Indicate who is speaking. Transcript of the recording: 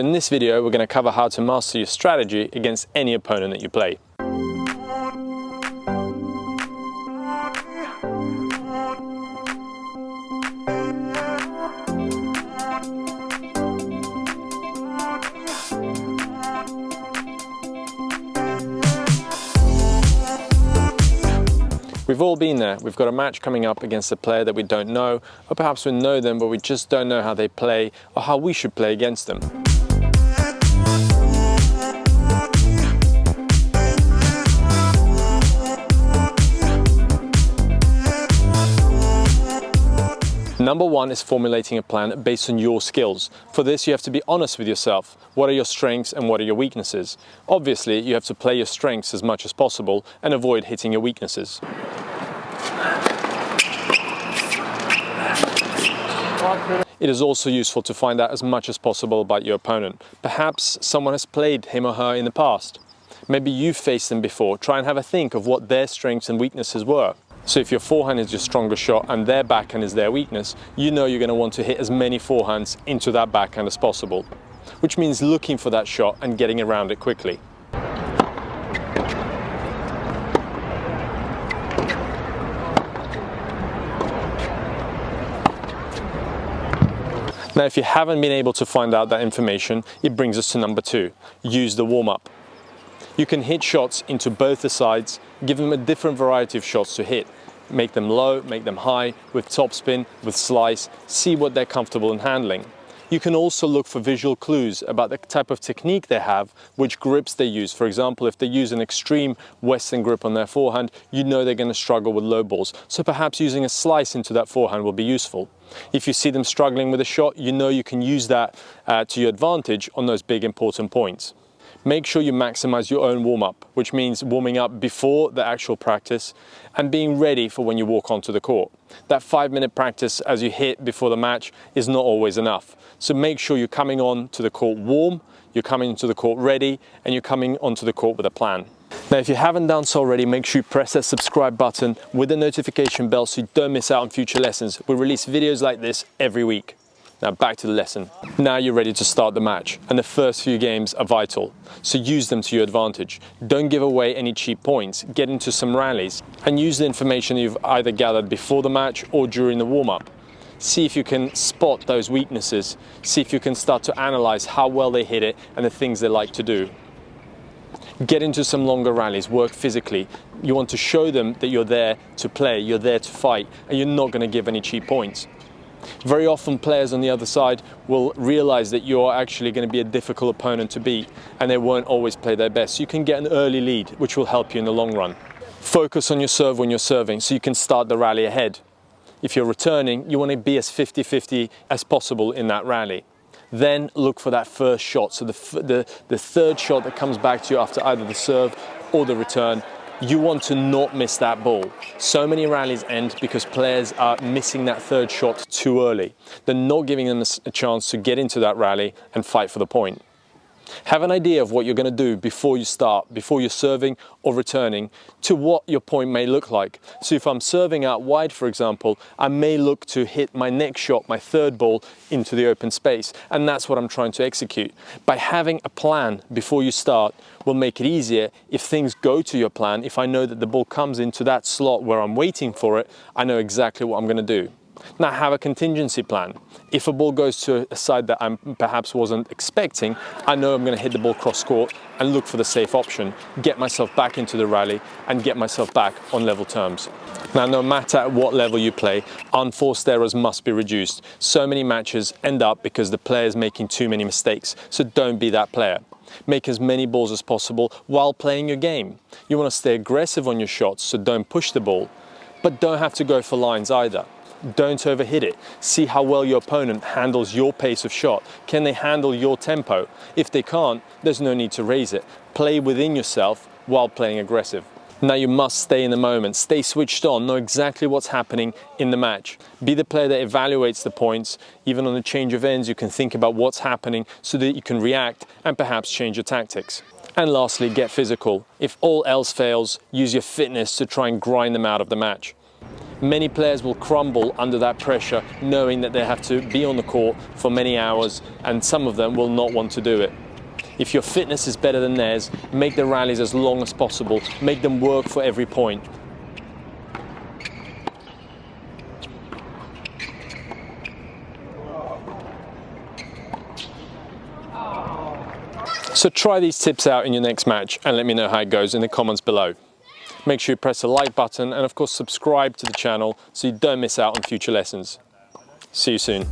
Speaker 1: In this video, we're going to cover how to master your strategy against any opponent that you play. We've all been there. We've got a match coming up against a player that we don't know, or perhaps we know them, but we just don't know how they play or how we should play against them. Number one is formulating a plan based on your skills. For this, you have to be honest with yourself. What are your strengths and what are your weaknesses? Obviously, you have to play your strengths as much as possible and avoid hitting your weaknesses. It is also useful to find out as much as possible about your opponent. Perhaps someone has played him or her in the past. Maybe you've faced them before. Try and have a think of what their strengths and weaknesses were. So if your forehand is your strongest shot and their backhand is their weakness, you know you're going to want to hit as many forehands into that backhand as possible, which means looking for that shot and getting around it quickly. Now, if you haven't been able to find out that information, it brings us to number two. Use the warm-up. You can hit shots into both the sides, give them a different variety of shots to hit. Make them low, make them high, with topspin, with slice, see what they're comfortable in handling. You can also look for visual clues about the type of technique they have, which grips they use. For example, if they use an extreme Western grip on their forehand, you know they're going to struggle with low balls. So perhaps using a slice into that forehand will be useful. If you see them struggling with a shot, you know you can use that to your advantage on those big important points. Make sure you maximize your own warm-up, which means warming up before the actual practice and being ready for when you walk onto the court. That 5-minute practice as you hit before the match is not always enough. So make sure you're coming on to the court warm, you're coming into the court ready, and you're coming onto the court with a plan. Now, if you haven't done so already, make sure you press that subscribe button with the notification bell so you don't miss out on future lessons. We release videos like this every week. Now back to the lesson. Now you're ready to start the match, and the first few games are vital, so use them to your advantage. Don't give away any cheap points, get into some rallies, and use the information you've either gathered before the match or during the warm-up. See if you can spot those weaknesses, see if you can start to analyze how well they hit it and the things they like to do. Get into some longer rallies, work physically. You want to show them that you're there to play, you're there to fight, and you're not going to give any cheap points. Very often players on the other side will realize that you're actually going to be a difficult opponent to beat, and they won't always play their best. So you can get an early lead, which will help you in the long run. Focus on your serve when you're serving so you can start the rally ahead. If you're returning, you want to be as 50-50 as possible in that rally. Then look for that first shot, so the third shot that comes back to you after either the serve or the return. You want to not miss that ball. So many rallies end because players are missing that third shot too early. They're not giving them a chance to get into that rally and fight for the point. Have an idea of what you're going to do before you start, before you're serving or returning, to what your point may look like. So if I'm serving out wide, for example, I may look to hit my next shot, my third ball, into the open space, and that's what I'm trying to execute. By having a plan before you start will make it easier. If things go to your plan, if I know that the ball comes into that slot where I'm waiting for it, I know exactly what I'm going to do. Now have a contingency plan. If a ball goes to a side that I perhaps wasn't expecting, I know I'm going to hit the ball cross court and look for the safe option, get myself back into the rally and get myself back on level terms. Now, no matter at what level you play, unforced errors must be reduced. So many matches end up because the player is making too many mistakes, so don't be that player. Make as many balls as possible while playing your game. You want to stay aggressive on your shots, so don't push the ball, but don't have to go for lines either. Don't overhit it. See how well your opponent handles your pace of shot. Can they handle your tempo? If they can't, there's no need to raise it. Play within yourself while playing aggressive. Now you must stay in the moment, stay switched on, know exactly what's happening in the match. Be the player that evaluates the points. Even on the change of ends, you can think about what's happening so that you can react and perhaps change your tactics. And lastly, get physical. If all else fails, use your fitness to try and grind them out of the match. Many players will crumble under that pressure, knowing that they have to be on the court for many hours, and some of them will not want to do it. If your fitness is better than theirs, make the rallies as long as possible, make them work for every point. So try these tips out in your next match and let me know how it goes in the comments below. Make sure you press the like button and of course subscribe to the channel so you don't miss out on future lessons. See you soon.